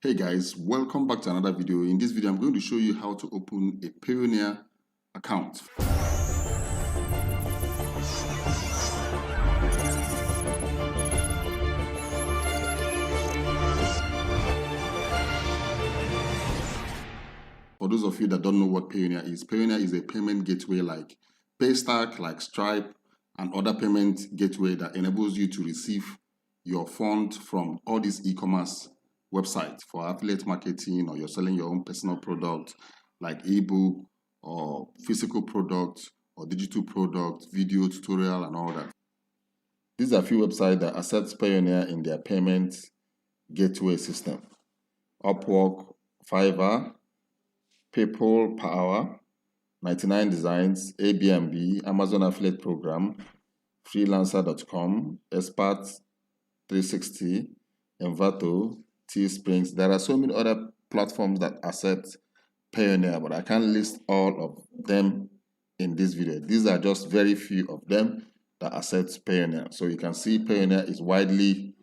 Hey guys, welcome back to another video. In this video, I'm going to show you how to open a Payoneer account. For those of you that don't know what Payoneer is a payment gateway like Paystack, like Stripe, and other payment gateway that enables you to receive your fund from all these e-commerce websites for affiliate marketing, or you're selling your own personal product like ebook or physical product or digital product, video tutorial, and all that. These are a few websites that accept Payoneer in their payment gateway system: Upwork, Fiverr, PayPal per hour, 99 Designs, Airbnb, Amazon Affiliate Program, Freelancer.com, Expert 360, Envato, Teesprings. There are so many other platforms that accept Payoneer, but I can't list all of them in this video. These are just very few of them that accept Payoneer. So you can see Payoneer is widely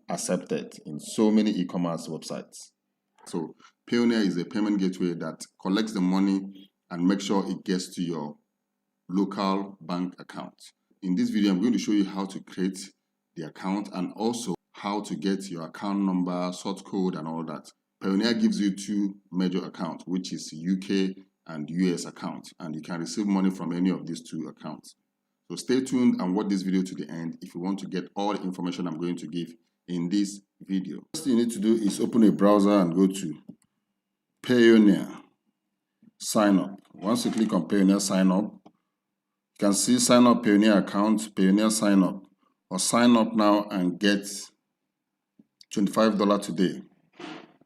accepted in so many e-commerce websites. So Payoneer is a payment gateway that collects the money and makes sure it gets to your local bank account. In this video, I'm going to show you how to create the account and also how to get your account number, sort code, and all that. Payoneer gives you two major accounts, which is UK and US account, and you can receive money from any of these two accounts. So stay tuned and watch this video to the end if you want to get all the information I'm going to give in this video. First you need to do is open a browser and go to Payoneer, sign up. Once you click on Payoneer sign up, you can see sign up Payoneer account, Payoneer sign up, or sign up now and get $25 today.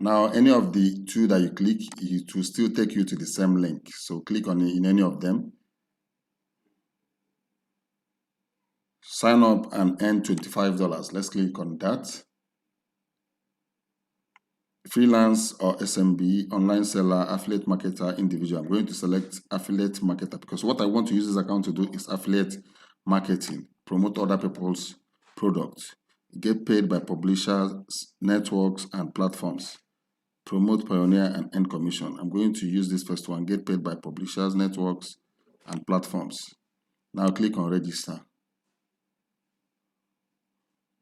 Now, any of the two that you click, it will still take you to the same link. So click on it in any of them. Sign up and earn $25. Let's click on that. Freelance or SMB, online seller, affiliate marketer, individual. I'm going to select affiliate marketer because what I want to use this account to do is affiliate marketing, promote other people's products, get paid by publishers, networks, and platforms, promote Payoneer and earn commission. I'm going to use this first one, get paid by publishers, networks, and platforms. Now click on register.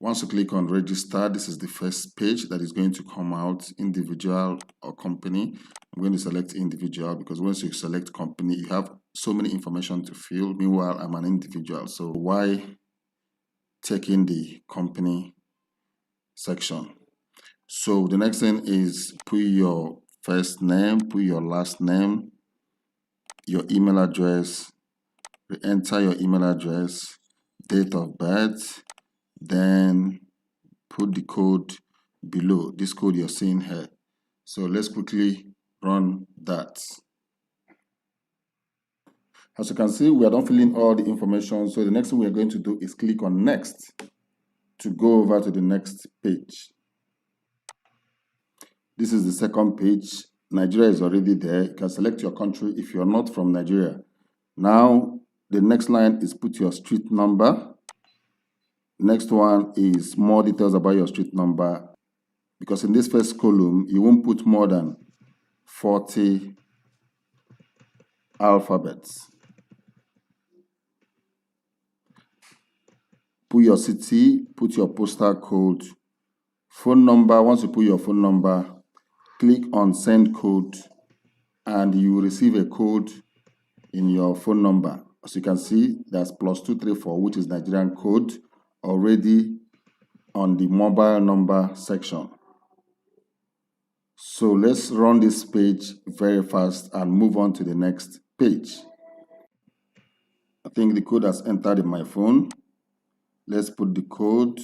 Once you click on register, this is the first page that is going to come out, individual or company. I'm going to select individual because once you select company, you have so many information to fill. Meanwhile, I'm an individual, so why taking the company section? So the next thing is put your first name, put your last name, your email address, enter your email address, date of birth, then put the code below, this code you're seeing here. So let's quickly run that. As you can see, we are done filling all the information. So the next thing we are going to do is click on next to go over to the next page. This is the second page. Nigeria is already there. You can select your country if you're not from Nigeria. Now the next line is put your street number. Next one is more details about your street number, because in this first column, you won't put more than 40 alphabets. Put your city, put your postal code, phone number. Once you put your phone number, click on send code, and you will receive a code in your phone number. As you can see, that's +234, which is Nigerian code, already on the mobile number section. So let's run this page very fast and move on to the next page. I think the code has entered in my phone. Let's put the code,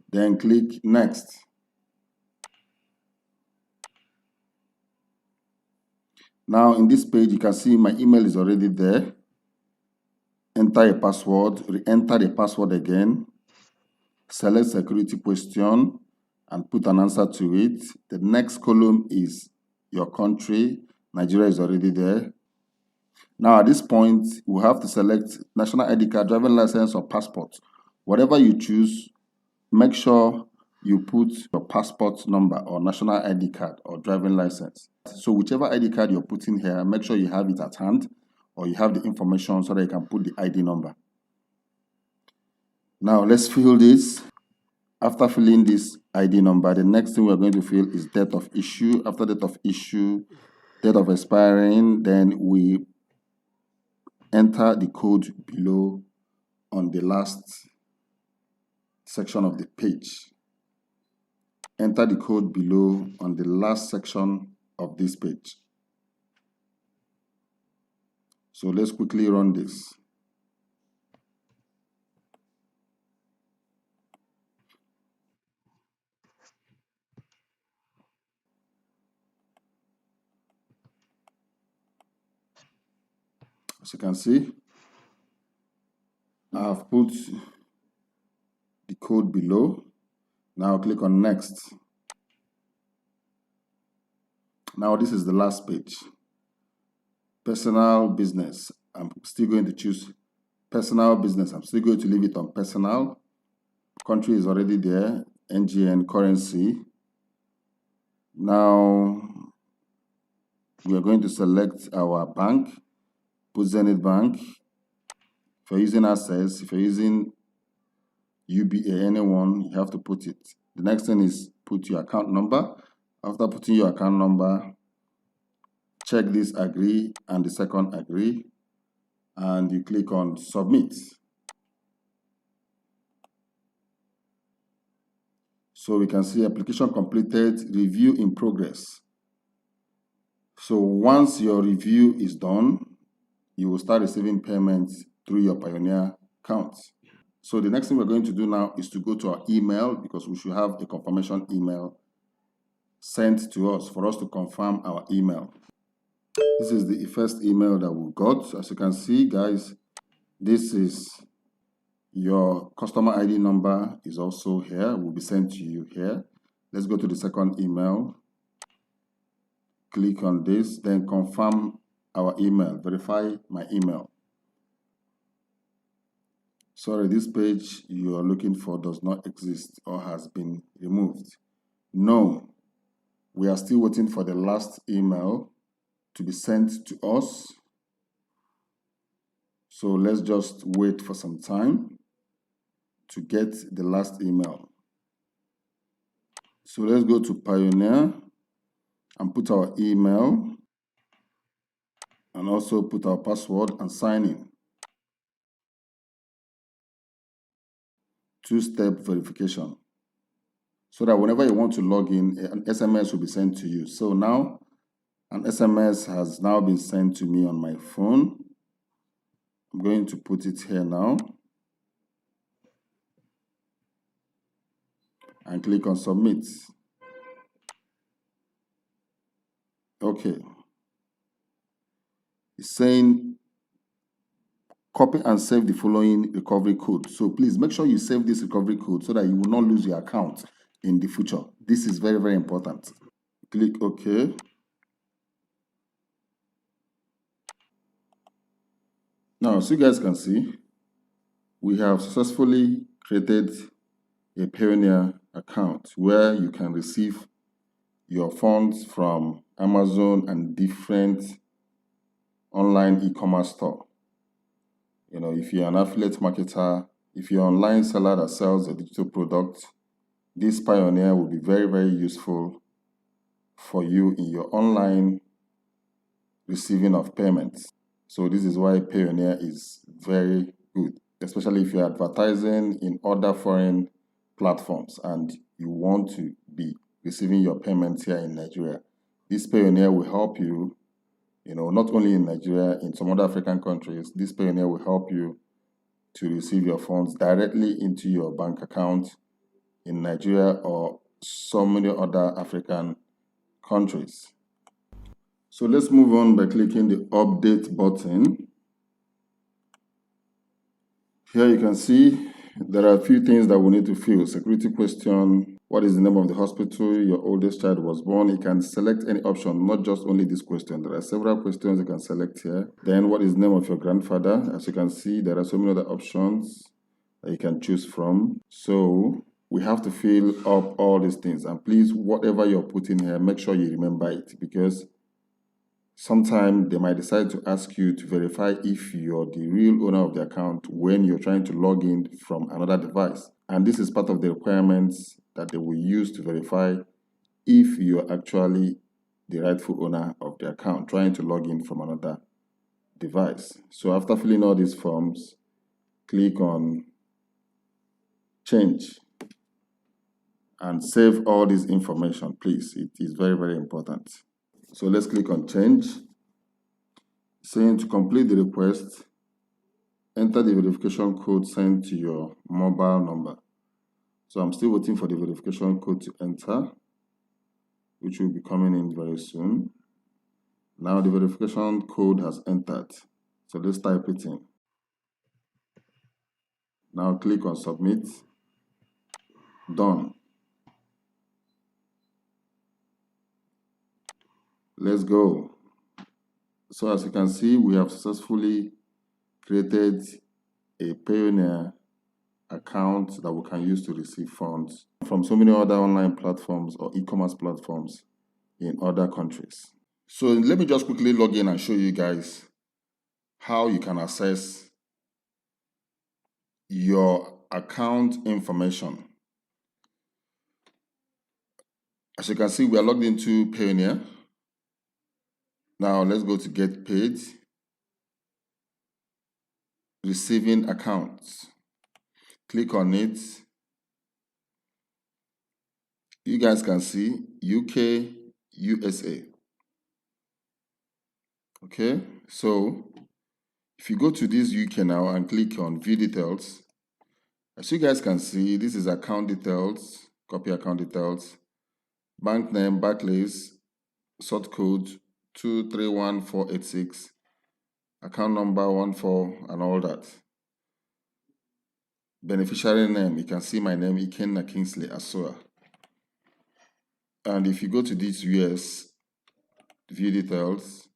then click next. Now in this page, you can see my email is already there. Enter a password, re-enter the password again, select security question and put an answer to it. The next column is your country. Nigeria is already there. Now at this point, we have to select national ID card, driving license, or passport. Whatever you choose, make sure you put your passport number or national ID card or driving license. So whichever ID card you're putting here, make sure you have it at hand or you have the information so that you can put the ID number. Now let's fill this. After filling this ID number, the next thing we're going to fill is date of issue. After date of issue, date of expiring, then we enter the code below on the last section of the page. Enter the code below on the last section of this page. So let's quickly run this. As you can see, I have put the code below. Now click on next. Now this is the last page. Personal business. I'm still going to choose personal business. I'm still going to leave it on personal. Country is already there. NGN currency. Now we are going to select our bank. Put Zenith Bank. If you're using Access, if you're using UBA, anyone, you have to put it. The next thing is put your account number. After putting your account number, check this agree and the second agree, and you click on submit. So we can see application completed, review in progress. So once your review is done, you will start receiving payments through your Payoneer account. So the next thing we're going to do now is to go to our email, because we should have a confirmation email sent to us for us to confirm our email. This is the first email that we got. As you can see, guys, this is your customer ID number is also here, will be sent to you here. Let's go to the second email. Click on this, then confirm our email, verify my email. Sorry, this page you are looking for does not exist or has been removed. No, we are still waiting for the last email to be sent to us. So let's just wait for some time to get the last email. So let's go to Payoneer and put our email and also put our password and sign in. Two-step verification. So that whenever you want to log in, an SMS will be sent to you. So now an SMS has now been sent to me on my phone. I'm going to put it here now and click on submit. Okay. It's saying copy and save the following recovery code. So please make sure you save this recovery code so that you will not lose your account in the future. This is very, very important. Click OK. Now, as you guys can see, we have successfully created a Payoneer account where you can receive your funds from Amazon and different online e-commerce store. You know, if you're an affiliate marketer, if you're an online seller that sells a digital product, this Payoneer will be very, very useful for you in your online receiving of payments. So this is why Payoneer is very good, especially if you're advertising in other foreign platforms and you want to be receiving your payments here in Nigeria. This Payoneer will help you, you know, not only in Nigeria, in some other African countries. This Payoneer will help you to receive your funds directly into your bank account in Nigeria or so many other African countries. So let's move on by clicking the update button. Here you can see there are a few things that we need to fill. Security question, what is the name of the hospital your oldest child was born? You can select any option, not just only this question. There are several questions you can select here. Then what is the name of your grandfather? As you can see, there are so many other options that you can choose from. So we have to fill up all these things. And please, whatever you're putting here, make sure you remember it, because sometimes they might decide to ask you to verify if you're the real owner of the account when you're trying to log in from another device. And this is part of the requirements that they will use to verify if you're actually the rightful owner of the account trying to log in from another device. So after filling all these forms, click on change and save all this information, please. It is very, very important. So let's click on change, saying to complete the request, enter the verification code sent to your mobile number. So I'm still waiting for the verification code to enter, which will be coming in very soon. Now the verification code has entered. So let's type it in. Now click on submit. Done. Let's go. So as you can see, we have successfully created a Payoneer account that we can use to receive funds from so many other online platforms or e-commerce platforms in other countries. So let me just quickly log in and show you guys how you can access your account information. As you can see, we are logged into Payoneer. Now let's go to get paid, receiving accounts. Click on it. You guys can see UK, USA. Okay, so if you go to this UK now and click on view details, as you guys can see, this is account details, copy account details, bank name, Barclays, sort code 231486, account number 14, and all that. Beneficiary name, you can see my name, Ikenna Kingsley, Asugha. And if you go to this US, view details,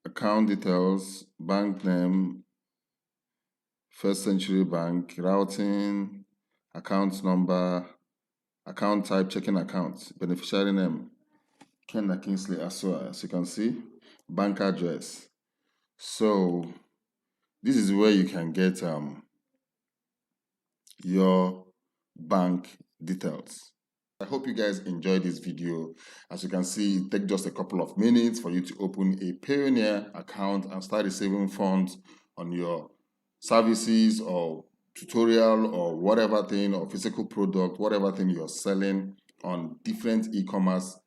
account details, bank name, First Century Bank, routing, account number, account type, checking account, beneficiary name, Ikenna Kingsley Asugha, as you can see, bank address. So this is where you can get your bank details. I hope you guys enjoyed this video. As you can see, it takes just a couple of minutes for you to open a Payoneer account and start receiving funds on your services or tutorial or whatever thing, or physical product, whatever thing you're selling on different e-commerce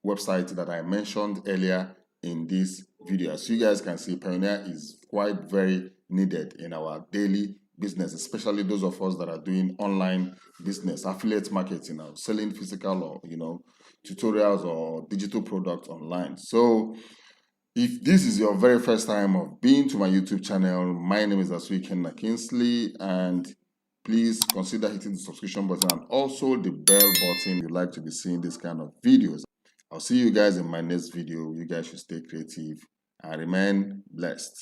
websites that I mentioned earlier in this video. As you guys can see, Payoneer is quite very needed in our daily business, especially those of us that are doing online business, affiliate marketing, or selling physical or tutorials or digital products online. So if this is your very first time of being to my YouTube channel, my name is Asugha Kingsley, and please consider hitting the subscription button and also the bell button if you'd like to be seeing this kind of videos. I'll see you guys in my next video. You guys should stay creative and remain blessed.